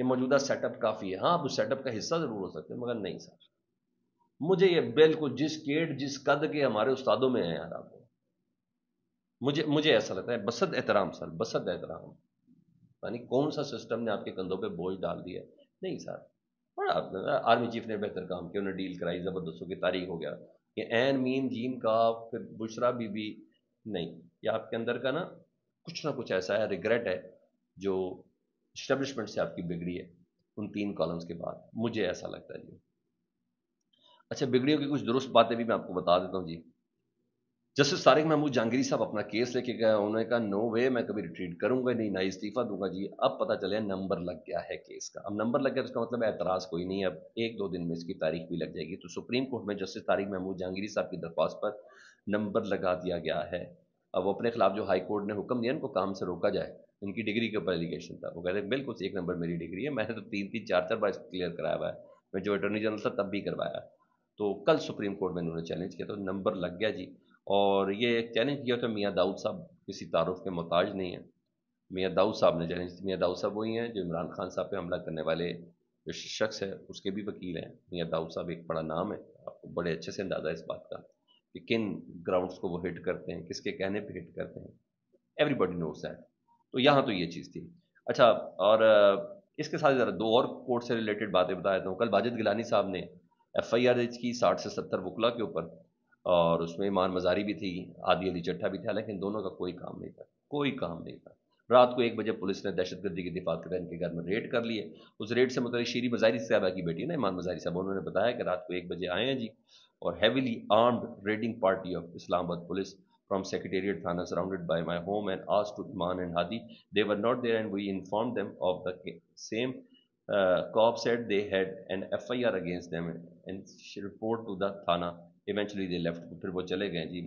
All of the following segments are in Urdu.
یہ موجودہ سیٹ اپ کافی ہے. ہاں آپ اس سیٹ اپ کا حصہ ضرور ہو سکتے ہیں مگر نہیں سر. مجھے یہ بالکل جس قد کے ہمارے استادوں میں ہیں یار آپ مجھے ایسا لگتا ہے بسد احترام سر، بسد احترام، یعنی کون سا سسٹم نے آپ کے کندھوں پہ بوجھ ڈال دیا؟ نہیں سر. بڑا آرمی چیف نے بہتر کام کیا، انہوں نے ڈیل کرائی، زبردستوں کی تاریخ ہو گیا کہ این میم جیم کا پھر بشرا بی بی. نہیں، یہ آپ کے اندر کا نا کچھ نہ کچھ ایسا ہے، ریگریٹ ہے جو اسٹیبلشمنٹ سے آپ کی بگڑی ہے ان 3 کالمز کے بعد. مجھے ایسا لگتا ہے جی. اچھا بگڑیوں کی کچھ درست باتیں بھی میں آپ کو بتا دیتا ہوں جی. جسٹس طارق محمود جہانگیری صاحب اپنا کیس لے کے گئے، انہوں نے کہا نو وے میں کبھی ریٹریٹ کروں گا نہیں، نہ استعفیٰ دوں گا جی. اب پتہ چلے نمبر لگ گیا ہے کیس کا. اب نمبر لگ گیا تو اس کا مطلب اعتراض کوئی نہیں ہے، اب 1-2 دن میں اس کی تاریخ بھی لگ جائے گی. تو سپریم کورٹ میں جسٹس طارق محمود جہانگیری صاحب کی درخواست پر نمبر لگا دیا گیا ہے. اب وہ اپنے خلاف جو ہائی کورٹ نے حکم دیا ان کو کام سے روکا جائے، ان کی ڈگری کے اوپر ایلیگیشن تھا. وہ کہتے ہیں بالکل 1 نمبر میری ڈگری ہے، میں نے تو 3-3 4-4 بار کلیئر کرایا ہوا ہے، میں جو اٹارنی جنرل تھا تب بھی کروایا. تو کل سپریم کورٹ میں انہوں نے چیلنج کیا تو نمبر لگ گیا جی. اور یہ چیلنج کیا تو میاں داؤد صاحب کسی تعارف کے محتاج نہیں ہیں. میاں داؤد صاحب نے چیلنج، میاں داؤد صاحب وہی ہیں جو عمران خان صاحب پہ حملہ کرنے والے جو شخص ہے اس کے بھی وکیل ہیں. میاں داؤد صاحب ایک بڑا نام ہے، آپ کو بڑے اچھے سے اندازہ ہے اس بات کا کہ کن گراؤنڈز کو وہ ہٹ کرتے ہیں، کس کے کہنے پہ ہٹ کرتے ہیں. Every body knows that. تو یہاں تو یہ چیز تھی. اچھا اور اس کے ساتھ ذرا 2 اور کورٹ سے ریلیٹڈ باتیں بتا دیتا ہوں. کل باجد گیلانی صاحب نے ایف آئی آر کی 60 سے 70 وکلا کے اوپر، اور اس میں ایمان مزاری بھی تھی، عادی علی چٹھا بھی تھا، لیکن دونوں کا کوئی کام نہیں تھا، کوئی کام نہیں تھا. رات کو 1 بجے پولیس نے دہشت گردی کی دفاع کے ان کے گھر میں ریڈ کر لیے. اس ریڈ سے متعلق شیری مزاری صاحبہ کی بیٹی نا ایمان مزاری صاحب، انہوں نے بتایا کہ رات کو 1 بجے آئے ہیں جی، اور heavily armed raiding party of Islamabad police from Secretariat Thana surrounded by my home and asked to Iman and Hadi. They were not there and we informed them of the same. Cop said they had an FIR against them and report to the Thana. Eventually they left. پھر وہ چلے گئے جی.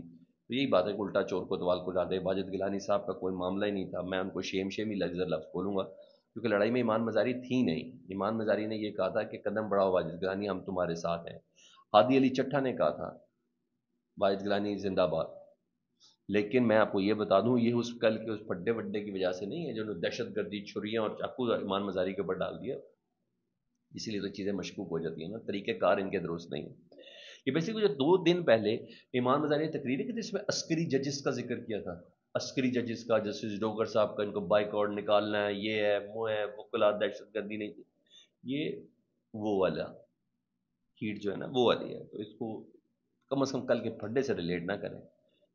تو یہی بات ہے کہ الٹا چور کو توال کو ڈالے. باجد گیلانی صاحب کا کوئی معاملہ ہی نہیں تھا. میں ان کو شیم ہی لفظ بولوں گا کیونکہ لڑائی میں ایمان مزاری تھی نہیں. ایمان مزاری نے یہ کہا تھا کہ قدم بڑھاؤ باجد گیلانی، ہم تمہارے ساتھ ہیں. ہادی علی چٹھا نے کہا تھا باجد گیلانی زندہ باد. لیکن میں آپ کو یہ بتا دوں یہ اس کل کے اس پڈے وڈے کی وجہ سے نہیں ہے جو دہشت گردی چھریاں اور چاقو ایمان مزاری کے اوپر ڈال دیا. اسی لیے تو چیزیں مشکوک ہو جاتی ہیں نا، طریقہ کار ان کے درست نہیں ہے. یہ بیسیکلی جو 2 دن پہلے ایمان مزاری نے تقریر کی تھی، اس میں عسکری ججز کا ذکر کیا تھا. عسکری ججز کا، جسٹس ڈوگر صاحب کا، ان کو بائیکاٹ نکالنا ہے، یہ ہے وہ ہے، وکلا دہشت گردی نہیں. یہ وہ والا ہیٹ جو ہے نا وہ والی ہے. تو اس کو کم از کم کل کے پھڈے سے ریلیٹ نہ کریں.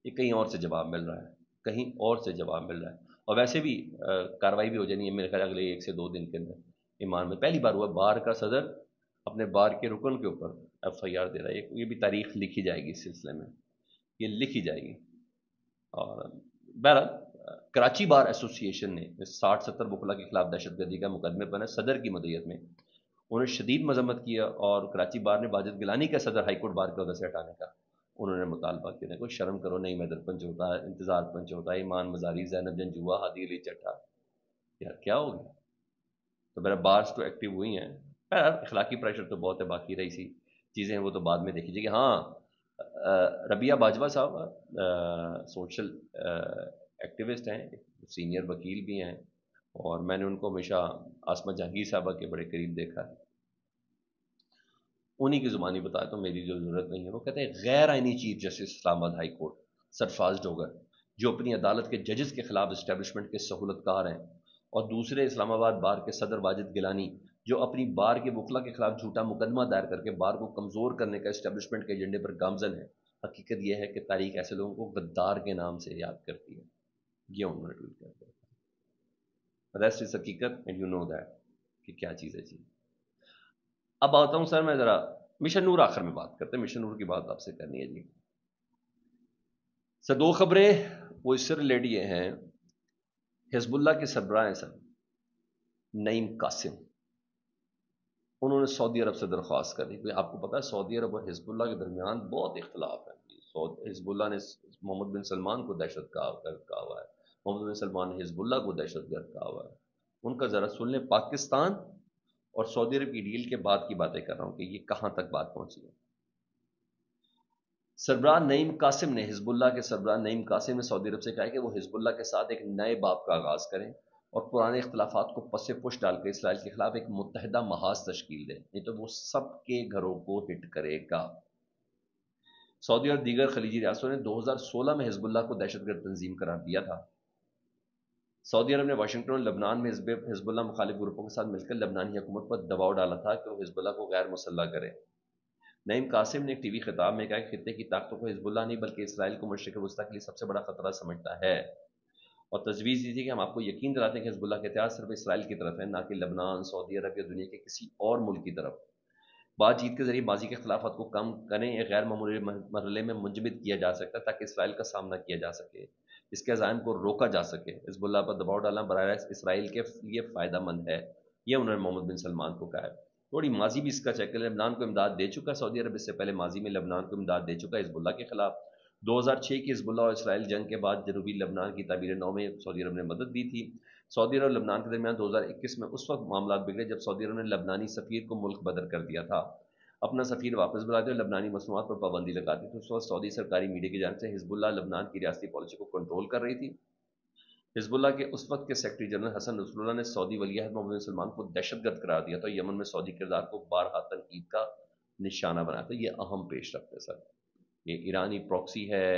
یہ کہیں اور سے جواب مل رہا ہے، کہیں اور سے جواب مل رہا ہے. اور ویسے بھی کاروائی بھی ہو جانی ہے میرے خیال اگلے 1 سے 2 دن کے اندر. ایمان میں پہلی بار ہوا بار کا صدر اپنے بار کے رکن کے اوپر ایف آئی آر دے رہا ہے. یہ بھی تاریخ لکھی جائے گی اس سلسلے میں، یہ لکھی جائے گی. اور بہرحال کراچی بار ایسوسی ایشن نے 60-70 وکلا کے خلاف دہشت گردی کا مقدمے پر صدر کی مدعیت میں انہوں نے شدید مذمت کیا، اور کراچی بار نے باجد گیلانی کا صدر ہائی کورٹ بار کے عہدے سے ہٹانے کا انہوں نے مطالبہ کیا. کوئی شرم کرو. نہیں میدر پنچ ہوتا ہے، انتظار پنچ ہوتا ہے، ایمان مزاری، زینب جنجوا، ہادی علی چٹھا، یار کیا ہو گیا؟ تو میرا بارس تو ایکٹیو ہوئی ہیں. اخلاقی پریشر تو بہت ہے، باقی رہی سی چیزیں ہیں وہ تو بعد میں دیکھی جائے گی. ہاں ربیہ باجوہ صاحب سوشل ایکٹیوسٹ ہیں، سینئر وکیل بھی ہیں، اور میں نے ان کو ہمیشہ عاصمہ جہانگیر صاحبہ کے بڑے قریب دیکھا ہے. انہی کی زبانی بتایا تو میری جو ضرورت نہیں ہے. وہ کہتے ہیں غیر آئینی چیف جسٹس اسلام آباد ہائی کورٹ سرفراز ڈوگر جو اپنی عدالت کے ججز کے خلاف اسٹیبلشمنٹ کے سہولت کار ہیں، اور دوسرے اسلام آباد بار کے صدر واجد گیلانی جو اپنی بار کے وکلا کے خلاف جھوٹا مقدمہ دائر کر کے بار کو کمزور کرنے کا اسٹیبلشمنٹ کے ایجنڈے پر گامزن ہے. حقیقت یہ ہے کہ تاریخ ایسے لوگوں کو غدار کے نام سے یاد کرتی ہے. یہ انہوں نے ٹویٹ کر دیا. ریسٹ از حقیقت اینڈ یو نو دیٹ کہ کیا چیز ہے. چیز اب آتا ہوں سر میں ذرا مشن نور آخر میں بات کرتے ہیں. مشن نور کی بات آپ سے کرنی ہے جی. سر 2 خبریں وہ اس سے ریلیٹ یہ ہیں. حزب اللہ کے سربراہ ہیں سر نعیم قاسم، انہوں نے سعودی عرب سے درخواست کر دی. آپ کو پتا ہے سعودی عرب اور حزب اللہ کے درمیان بہت اختلاف ہے. حزب اللہ نے محمد بن سلمان کو دہشت گرد کہا ہوا ہے، محمد بن سلمان نے حزب اللہ کو دہشت گرد کہا ہوا ہے. ان کا ذرا سن لیں. پاکستان اور سعودی عرب کی ڈیل کے بعد کی باتیں کر رہا ہوں کہ یہ کہاں تک بات پہنچی ہے. سربراہ نعیم قاسم نے، حزب اللہ کے سربراہ نعیم قاسم نے سعودی عرب سے کہا ہے کہ وہ حزب اللہ کے ساتھ ایک نئے باب کا آغاز کریں اور پرانے اختلافات کو پس پش ڈال کر اسرائیل کے خلاف ایک متحدہ محاذ تشکیل دے، نہیں تو وہ سب کے گھروں کو ہٹ کرے گا۔ سعودی اور دیگر خلیجی ریاستوں نے 2016 میں حزب اللہ کو دہشت گرد تنظیم قرار دیا تھا۔ سعودی عرب نے واشنگٹن اور لبنان میں حزب اللہ مخالف گروپوں کے ساتھ مل کر لبنانی حکومت پر دباؤ ڈالا تھا کہ وہ حزب اللہ کو غیر مسلح کرے۔ نعیم قاسم نے ایک ٹی وی خطاب میں کہا کہ خطے کی طاقتوں کو حزب اللہ نہیں بلکہ اسرائیل کو مشرق وسطیٰ کے لیے سب سے بڑا خطرہ سمجھتا ہے، اور تجویز دی تھی کہ ہم آپ کو یقین دلاتے ہیں کہ حزب اللہ کے احتیاط صرف اسرائیل کی طرف ہے، نہ کہ لبنان، سعودی عرب یا دنیا کے کسی اور ملک کی طرف۔ بات چیت کے ذریعے ماضی کے اختلافات کو کم کریں ایک غیر معمولی مرحلے میں منجمد کیا جا سکتا ہے تاکہ اسرائیل کا سامنا کیا جا سکے، اس کے عزائم کو روکا جا سکے۔ حزب اللہ پر دباؤ ڈالنا براہ راست اسرائیل کے لیے فائدہ مند ہے، یہ انہوں نے محمد بن سلمان کو کہا ہے۔ تھوڑی ماضی بھی اس کا چیک کریں، لبنان کو امداد دے چکا ہے سعودی عرب، اس سے پہلے ماضی میں لبنان کو امداد دے چکا ہے حزب اللہ کے خلاف۔ 2006 کی حزب اللہ اور اسرائیل جنگ کے بعد جنوبی لبنان کی تعبیر نو میں سعودی عرب نے مدد دی تھی۔ سعودی عرب اور لبنان کے درمیان 2021 میں اس وقت معاملات بگڑے جب سعودی عرب نے لبنانی سفیر کو ملک بدر کر دیا تھا، اپنا سفیر واپس بلاتے اور لبنانی مصنوعات پر پابندی لگاتی تھی۔ اس وقت سعودی سرکاری میڈیا کی جانب سے حزب اللہ لبنان کی ریاستی پالیسی کو کنٹرول کر رہی تھی۔ حزب اللہ کے اس وقت کے سیکرٹری جنرل حسن نصر اللہ نے سعودی ولی عہد محمد بن سلمان کو دہشت گرد قرار دیا تھا، یمن میں سعودی کردار کو بارہا تنقید کا نشانہ بنایا تھا۔ یہ اہم پیش رفت ہے سر، یہ ایرانی پروکسی ہے،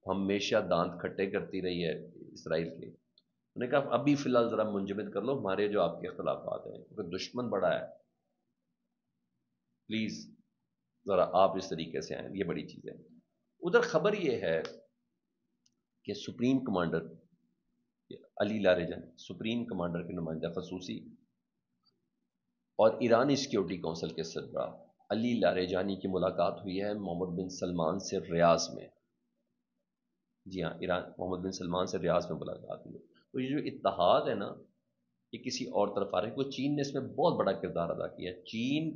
ہمیشہ دانت کھٹے کرتی رہی ہے اسرائیل کے۔ انہوں نے کہا ابھی فی الحال ذرا منجمد کر لو ہمارے جو آپ کے اختلافات ہیں، کیونکہ دشمن بڑا ہے، پلیز ذرا آپ اس طریقے سے آئیں، یہ بڑی چیز ہے۔ ادھر خبر یہ ہے کہ سپریم کمانڈر علی لاریجان، سپریم کمانڈر کے نمائندہ خصوصی اور ایرانی سیکیورٹی کونسل کے سربراہ علی لاریجانی کی ملاقات ہوئی ہے محمد بن سلمان سے ریاض میں۔ جی ہاں، ایران محمد بن سلمان سے ریاض میں ملاقات ہوئی ہے۔ تو یہ جو اتحاد ہے نا، یہ کسی اور طرف آ رہا ہے، کیونکہ چین نے اس میں بہت بڑا کردار ادا کیا ہے۔ چین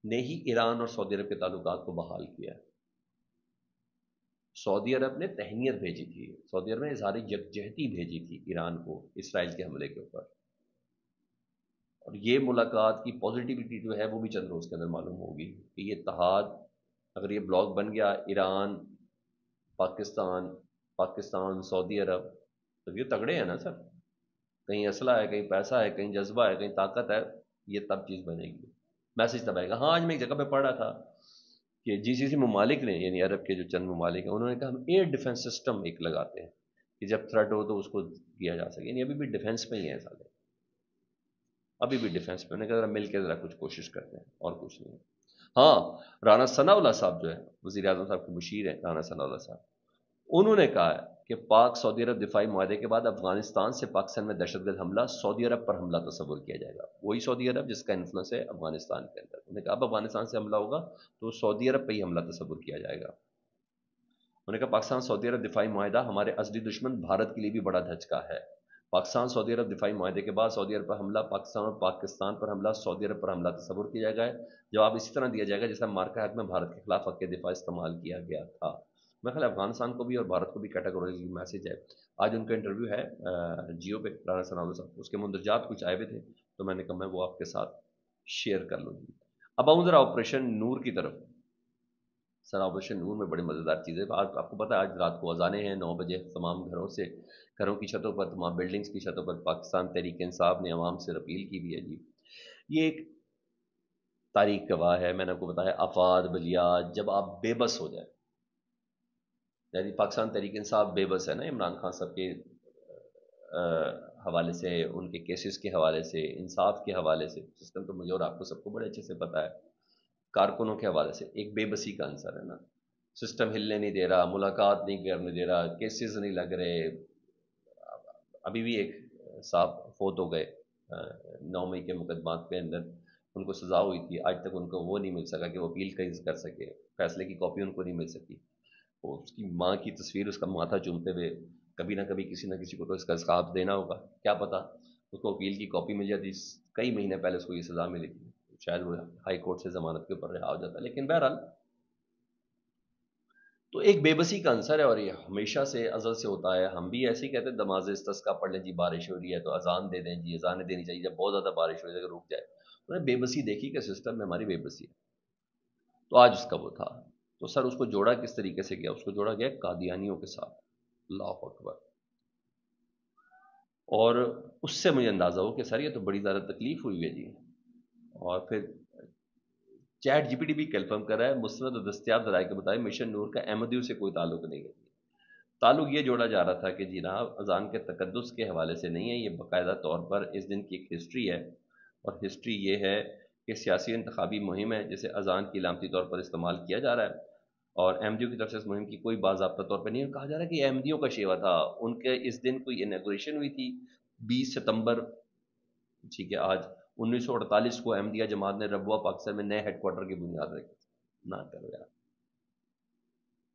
نے ہی ایران اور سعودی عرب کے تعلقات کو بحال کیا ہے۔ سعودی عرب نے تہنیت بھیجی تھی، سعودی عرب نے اظہار یکجہتی بھیجی تھی ایران کو اسرائیل کے حملے کے اوپر، اور یہ ملاقات کی پازیٹیوٹی جو ہے وہ بھی چند روز کے اندر معلوم ہوگی کہ یہ اتحاد اگر یہ بلاک بن گیا، ایران، پاکستان سعودی عرب، تو یہ تگڑے ہیں نا سر، کہیں اسلحہ ہے، کہیں پیسہ ہے، کہیں جذبہ ہے، کہیں طاقت ہے، یہ تب چیز بنے گی، میسج تب آئے گا۔ ہاں، آج میں ایک جگہ پہ پڑھ رہا تھا کہ جی سی سی ممالک نے، یعنی عرب کے جو چند ممالک ہیں، انہوں نے کہا ہم ایئر ڈیفنس سسٹم ایک لگاتے ہیں کہ جب تھریٹ ہو تو اس کو کیا جا سکے، یعنی ابھی بھی ڈیفنس میں ہی ہے سارے، ابھی بھی ڈیفنس میں، انہوں نے کہا ذرا مل کے ذرا کچھ کوشش کرتے ہیں، اور کچھ نہیں ہے۔ ہاں، رانا ثناء اللہ صاحب جو ہے وزیر اعظم صاحب کے مشیر ہیں، رانا ثناء اللہ صاحب، انہوں نے کہا ہے کہ پاک سعودی عرب دفاعی معاہدے کے بعد افغانستان سے پاکستان میں دہشت گرد حملہ سعودی عرب پر حملہ تصور کیا جائے گا، وہی سعودی عرب جس کا انفلوئنس ہے افغانستان کے اندر۔ انہوں نے کہا اب افغانستان سے حملہ ہوگا تو سعودی عرب پہ ہی حملہ تصور کیا جائے گا۔ انہوں نے کہا پاکستان سعودی عرب دفاعی معاہدہ ہمارے اصلی دشمن بھارت کے لیے بھی بڑا دھچکا ہے۔ پاکستان سعودی عرب دفاعی معاہدے کے بعد سعودی عرب پر حملہ، پاکستان اور پاکستان پر حملہ سعودی عرب پر حملہ تصور کیا جائے گا، جواب اسی طرح دیا جائے گا جیسا مارکا حق میں بھارت کے خلاف حق دفاع استعمال کیا گیا تھا۔ میں خیال افغانستان کو بھی اور بھارت کو بھی کیٹاگوری میسج ہے۔ آج ان کا انٹرویو ہے جیو پہ، رانا ثناء اللہ صاحب، اس کے مندرجات کچھ آئے ہوئے تھے تو میں نے کہا میں وہ آپ کے ساتھ شیئر کر لوں گی۔ اب آؤں ذرا آپریشن نور کی طرف۔ سر آپریشن نور میں بڑی مزیدار چیز ہے، آج آپ کو پتہ ہے آج رات کو اذانیں ہیں 9 بجے، تمام گھروں کی چھتوں پر، تمام بلڈنگز کی چھتوں پر پاکستان تحریک انصاف نے عوام سے اپیل کی بھی ہے جی۔ یہ ایک تاریخ گواہ ہے، میں نے آپ کو بتایا آفات بلیات، جب آپ بے بس ہو جائیں، یعنی پاکستان تحریک انصاف بے بس ہے نا، عمران خان صاحب کے حوالے سے، ان کے کیسز کے حوالے سے، انصاف کے حوالے سے، سسٹم تو مجھے اور آپ کو سب کو بڑے اچھے سے پتہ ہے، کارکنوں کے حوالے سے ایک بے بسی کا عنصر ہے نا، سسٹم ہلنے نہیں دے رہا، ملاقات نہیں کرنے دے رہا، کیسز نہیں لگ رہے۔ ابھی بھی ایک صاحب فوت ہو گئے 9 مئی کے مقدمات کے اندر، ان کو سزا ہوئی تھی، آج تک ان کو وہ نہیں مل سکا کہ وہ اپیل کر سکے، فیصلے کی کاپی ان کو نہیں مل سکی۔ اس کی ماں کی تصویر، اس کا ماتھا چومتے ہوئے، کبھی نہ کبھی کسی نہ کسی کو تو اس کا حساب دینا ہوگا، کیا پتا اس کو اپیل کی کاپی مل جاتی، کئی مہینے پہلے اس کو یہ سزا ملی تھی، شاید وہ ہائی کورٹ سے ضمانت کے اوپر رہا ہو جاتا، لیکن بہرحال تو ایک بے بسی کا عنصر ہے، اور یہ ہمیشہ سے ازل سے ہوتا ہے۔ ہم بھی ایسے ہی کہتے ہیں نماز استسقا پڑھ لیں جی، بارش ہو رہی ہے تو اذان دے دیں جی، اذانیں دینی چاہیے جب بہت زیادہ بارش ہو جائے رک جائے۔ انہوں نے بے بسی دیکھی کہ سسٹم میں ہماری بے بسی ہے، تو آج اس کا وہ تھا۔ تو سر اس کو جوڑا کس طریقے سے گیا؟ اس کو جوڑا گیا قادیانیوں کے ساتھ، اللہ اکبر، اور اس سے مجھے اندازہ ہو کہ سر یہ تو بڑی زیادہ تکلیف ہوئی ہے جی. اور پھر چیٹ جی پی ٹی بھی کنفرم کر رہا ہے مستند و دستیاب ذرائع کے مطابق مشن نور کا احمدیوں سے کوئی تعلق نہیں ہے. تعلق یہ جوڑا جا رہا تھا کہ جناب اذان کے تقدس کے حوالے سے نہیں ہے، یہ باقاعدہ طور پر اس دن کی ایک ہسٹری ہے، اور ہسٹری یہ ہے کہ سیاسی انتخابی مہم ہے جسے اذان کی علامتی طور پر استعمال کیا جا رہا ہے، اور احمدیوں کی طرف سے اس مہم کی کوئی باضابطہ طور پر نہیں ہے. کہا جا رہا ہے کہ یہ احمدیوں کا شیوا تھا، ان کے اس دن کوئی انیگوریشن ہوئی تھی 20 ستمبر. ٹھیک ہے، آج 1948 کو احمدیہ جماعت نے ربوہ پاکستان میں نئے ہیڈ کوارٹر کی بنیاد رکھی. نہ کرو یار،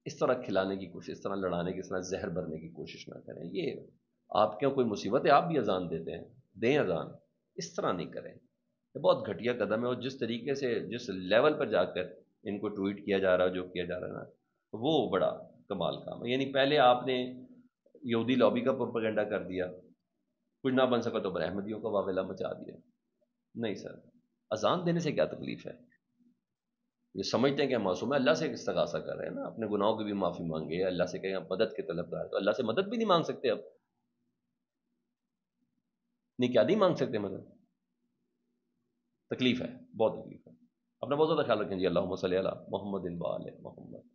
اس طرح کھلانے کی کوشش، اس طرح لڑانے کی، اس طرح زہر بھرنے کی کوشش نہ کریں. یہ آپ کیوں کوئی مصیبت ہے آپ بھی اذان دیتے ہیں، دیں اذان، اس طرح نہیں کریں. یہ بہت گھٹیا قدم ہے، اور جس طریقے سے جس لیول پر جا کر ان کو ٹویٹ کیا جا رہا جو کیا جا رہا نا، وہ بڑا کمال کام ہے. یعنی پہلے آپ نے یہودی لابی کا پروپیگنڈا کر دیا، کچھ نہ بن سکا تو پر احمدیوں کا واویلا مچا دیا. نہیں سر، اذان دینے سے کیا تکلیف ہے؟ یہ سمجھتے ہیں کہ ہم معصوم ہیں، اللہ سے استغاثہ کر رہے ہیں نا، اپنے گناہوں کی بھی معافی مانگے، اللہ سے کہیں آپ مدد کے طلبگار، تو اللہ سے مدد بھی نہیں مانگ سکتے اب؟ نہیں کیا نہیں مانگ سکتے مدد؟ تکلیف ہے، بہت تکلیف ہے. اپنا بہت زیادہ خیال رکھیں جی. اللہم صلی علی محمد و آل محمد.